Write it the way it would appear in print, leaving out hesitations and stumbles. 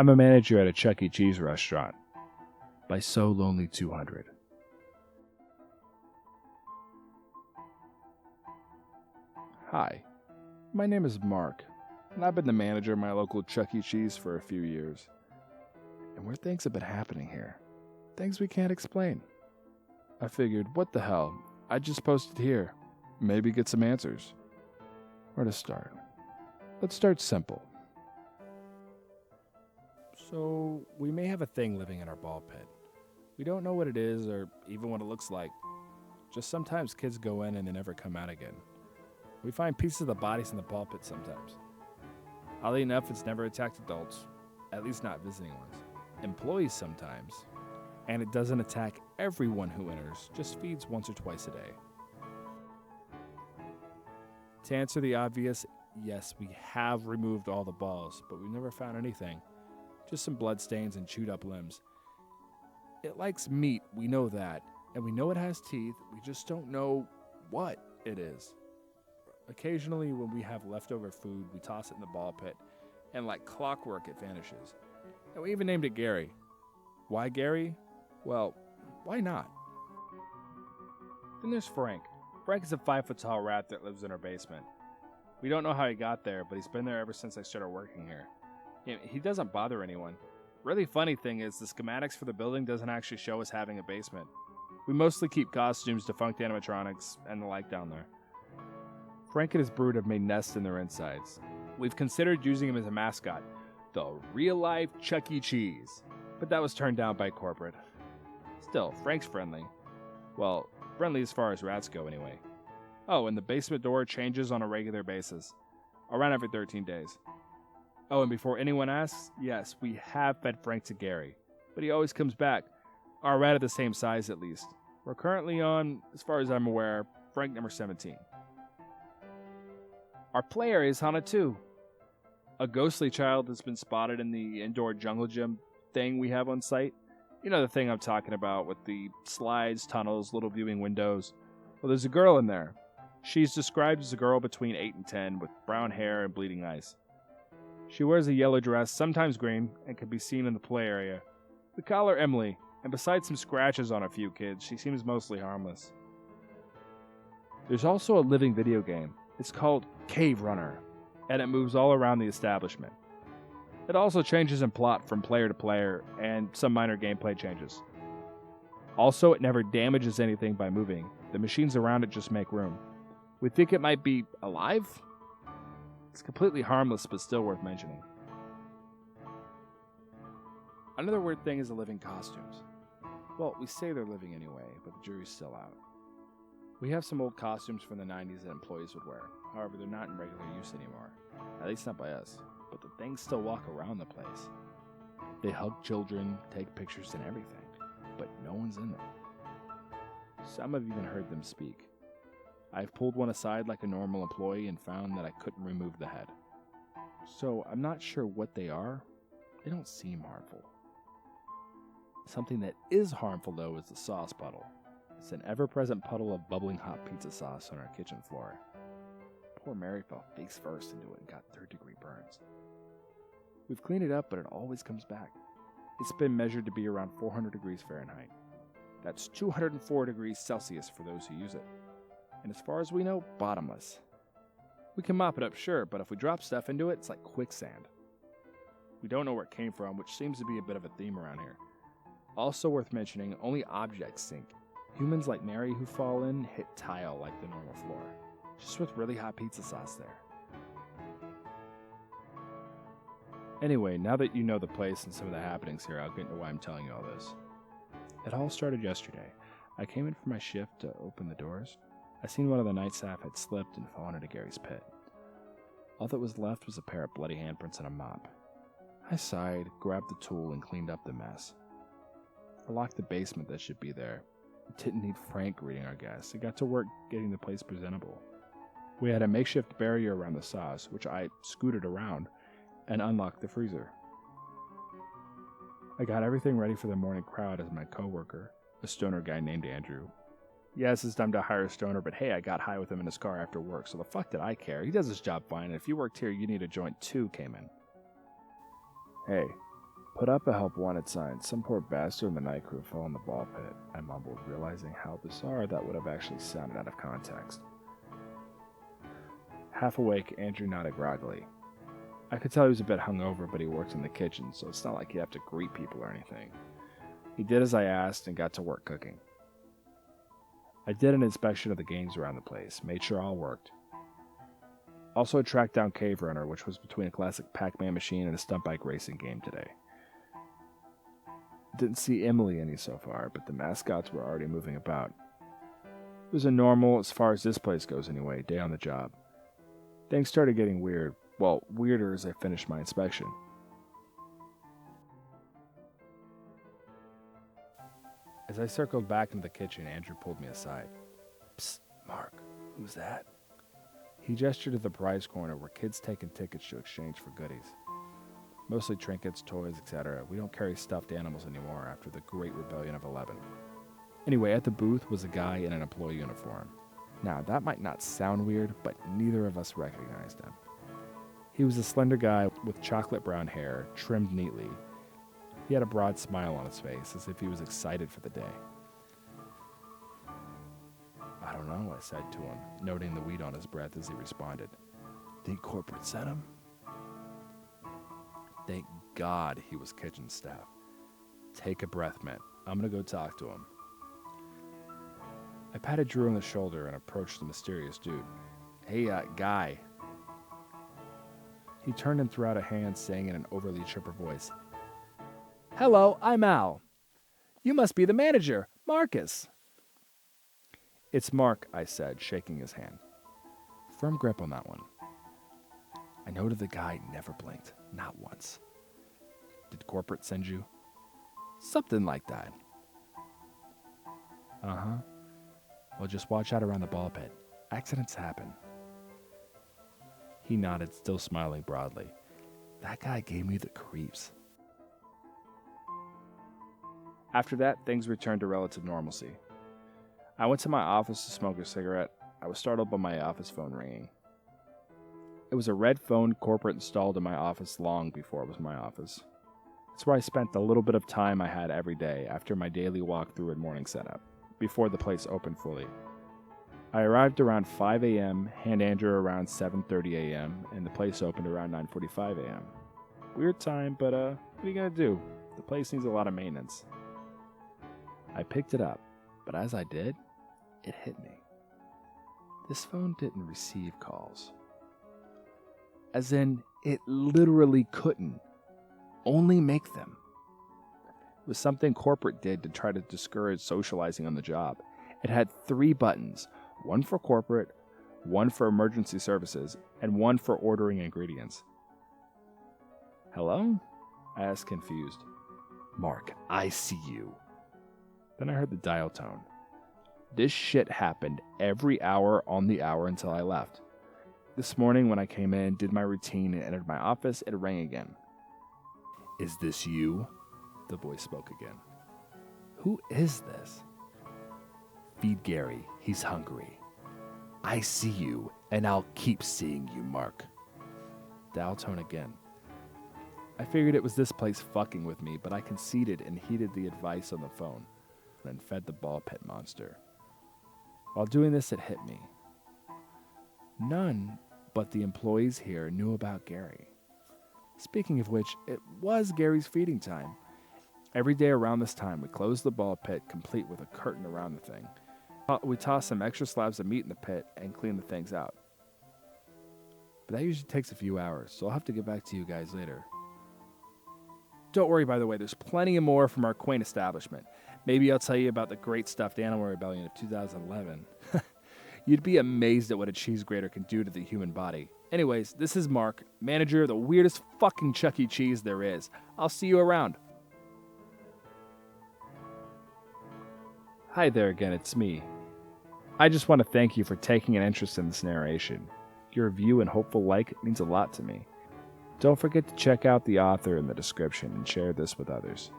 I'm a manager at a Chuck E. Cheese restaurant. By SOLONELY200. Hi, my name is Mark, and I've been the manager of my local Chuck E. Cheese for a few years. And weird things have been happening here. Things we can't explain. I figured, what the hell, I'd just post it here. Maybe get some answers. Where to start? Let's start simple. So, we may have a thing living in our ball pit. We don't know what it is or even what it looks like. Just sometimes kids go in and they never come out again. We find pieces of the bodies in the ball pit sometimes. Oddly enough, it's never attacked adults, at least not visiting ones. Employees sometimes. And it doesn't attack everyone who enters, just feeds once or twice a day. To answer the obvious, yes, we have removed all the balls, but we've never found anything. Just some blood stains and chewed up limbs. It likes meat, we know that, and we know it has teeth, we just don't know what it is. Occasionally, when we have leftover food, we toss it in the ball pit, and like clockwork, it vanishes. And we even named it Gary. Why Gary? Well, why not? Then there's Frank. Frank is a 5-foot-tall rat that lives in our basement. We don't know how he got there, but he's been there ever since I started working here. He doesn't bother anyone. Really funny thing is, the schematics for the building doesn't actually show us having a basement. We mostly keep costumes, defunct animatronics, and the like down there. Frank and his brood have made nests in their insides. We've considered using him as a mascot, the real-life Chuck E. Cheese, but that was turned down by corporate. Still, Frank's friendly. Well, friendly as far as rats go anyway. Oh, and the basement door changes on a regular basis, around every 13 days. Oh, and before anyone asks, yes, we have fed Frank to Gary, but he always comes back. Our rat of the same size, at least. We're currently on, as far as I'm aware, Frank number 17. Our play area is haunted too. A ghostly child has been spotted in the indoor jungle gym thing we have on site. You know the thing I'm talking about with the slides, tunnels, little viewing windows. Well, there's a girl in there. She's described as a girl between 8 and 10 with brown hair and bleeding eyes. She wears a yellow dress, sometimes green, and can be seen in the play area. We call her Emily, and besides some scratches on a few kids, she seems mostly harmless. There's also a living video game. It's called Cave Runner, and it moves all around the establishment. It also changes in plot from player to player, and some minor gameplay changes. Also, it never damages anything by moving. The machines around it just make room. We think it might be alive? It's completely harmless, but still worth mentioning. Another weird thing is the living costumes. Well, we say they're living anyway, but the jury's still out. We have some old costumes from the 90s that employees would wear. However, they're not in regular use anymore. At least not by us. But the things still walk around the place. They hug children, take pictures and everything. But no one's in them. Some have even heard them speak. I've pulled one aside like a normal employee and found that I couldn't remove the head. So I'm not sure what they are. They don't seem harmful. Something that is harmful, though, is the sauce puddle. It's an ever-present puddle of bubbling hot pizza sauce on our kitchen floor. Poor Mary fell face first into it and got third-degree burns. We've cleaned it up, but it always comes back. It's been measured to be around 400 degrees Fahrenheit. That's 204 degrees Celsius for those who use it. And as far as we know, bottomless. We can mop it up, sure, but if we drop stuff into it, it's like quicksand. We don't know where it came from, which seems to be a bit of a theme around here. Also worth mentioning, only objects sink. Humans like Mary who fall in hit tile like the normal floor. Just with really hot pizza sauce there. Anyway, now that you know the place and some of the happenings here, I'll get into why I'm telling you all this. It all started yesterday. I came in for my shift to open the doors. I seen one of the night staff had slipped and fallen into Gary's pit. All that was left was a pair of bloody handprints and a mop. I sighed, grabbed the tool, and cleaned up the mess. I locked the basement that should be there. It didn't need Frank greeting our guests. I got to work getting the place presentable. We had a makeshift barrier around the sauce, which I scooted around, and unlocked the freezer. I got everything ready for the morning crowd as my coworker, a stoner guy named Andrew. Yes, it's time to hire a stoner, but hey, I got high with him in his car after work, so the fuck did I care? He does his job fine, and if you worked here, you need a joint too, came in. Hey, Put up a help wanted sign. Some poor bastard in the night crew fell in the ball pit, I mumbled, realizing how bizarre that would have actually sounded out of context. Half awake, Andrew nodded groggily. I could tell he was a bit hungover, but he worked in the kitchen, so it's not like he'd have to greet people or anything. He did as I asked and got to work cooking. I did an inspection of the games around the place, made sure all worked. Also tracked down Cave Runner, which was between a classic Pac-Man machine and a stunt bike racing game today. Didn't see Emily any so far, but the mascots were already moving about. It was a normal, as far as this place goes anyway, day on the job. Things started getting weird. Well, weirder as I finished my inspection. As I circled back into the kitchen, Andrew pulled me aside. Psst, Mark, who's that? He gestured to the prize corner where kids taking tickets to exchange for goodies. Mostly trinkets, toys, etc. We don't carry stuffed animals anymore after the Great Rebellion of 11. Anyway, at the booth was a guy in an employee uniform. Now, that might not sound weird, but neither of us recognized him. He was a slender guy with chocolate brown hair, trimmed neatly. He had a broad smile on his face, as if he was excited for the day. I don't know, I said to him, noting the weed on his breath as he responded. Think corporate sent him? Thank God he was kitchen staff. Take a breath, man. I'm gonna go talk to him. I patted Drew on the shoulder and approached the mysterious dude. Hey, guy. He turned and threw out a hand, saying in an overly chipper voice, Hello, I'm Al. You must be the manager, Marcus. It's Mark, I said, shaking his hand. Firm grip on that one. I noted the guy never blinked, not once. Did corporate send you? Something like that. Uh-huh. Well, just watch out around the ball pit. Accidents happen. He nodded, still smiling broadly. That guy gave me the creeps. After that, things returned to relative normalcy. I went to my office to smoke a cigarette. I was startled by my office phone ringing. It was a red phone corporate installed in my office long before it was my office. It's where I spent the little bit of time I had every day after my daily walkthrough and morning setup, before the place opened fully. I arrived around 5 a.m., hand Andrew around 7:30 a.m., and the place opened around 9:45 a.m. Weird time, but what are you gonna do? The place needs a lot of maintenance. I picked it up, but as I did, it hit me. This phone didn't receive calls. As in, it literally couldn't. Only make them. It was something corporate did to try to discourage socializing on the job. It had 3 buttons, one for corporate, one for emergency services, and one for ordering ingredients. Hello? I asked, confused. Mark, I see you. Then I heard the dial tone. This shit happened every hour on the hour until I left. This morning when I came in, did my routine, and entered my office, it rang again. Is this you? The voice spoke again. Who is this? Feed Gary. He's hungry. I see you, and I'll keep seeing you, Mark. Dial tone again. I figured it was this place fucking with me, but I conceded and heeded the advice on the phone, and fed the ball pit monster. While doing this, it hit me. None but the employees here knew about Gary. Speaking of which, it was Gary's feeding time. Every day around this time, we closed the ball pit, complete with a curtain around the thing. We toss some extra slabs of meat in the pit and clean the things out. But that usually takes a few hours, so I'll have to get back to you guys later. Don't worry, by the way, there's plenty more from our quaint establishment. Maybe I'll tell you about the great stuffed animal rebellion of 2011. You'd be amazed at what a cheese grater can do to the human body. Anyways, this is Mark, manager of the weirdest fucking Chuck E. Cheese there is. I'll see you around. Hi there again, it's me. I just want to thank you for taking an interest in this narration. Your review and hopeful like means a lot to me. Don't forget to check out the author in the description and share this with others.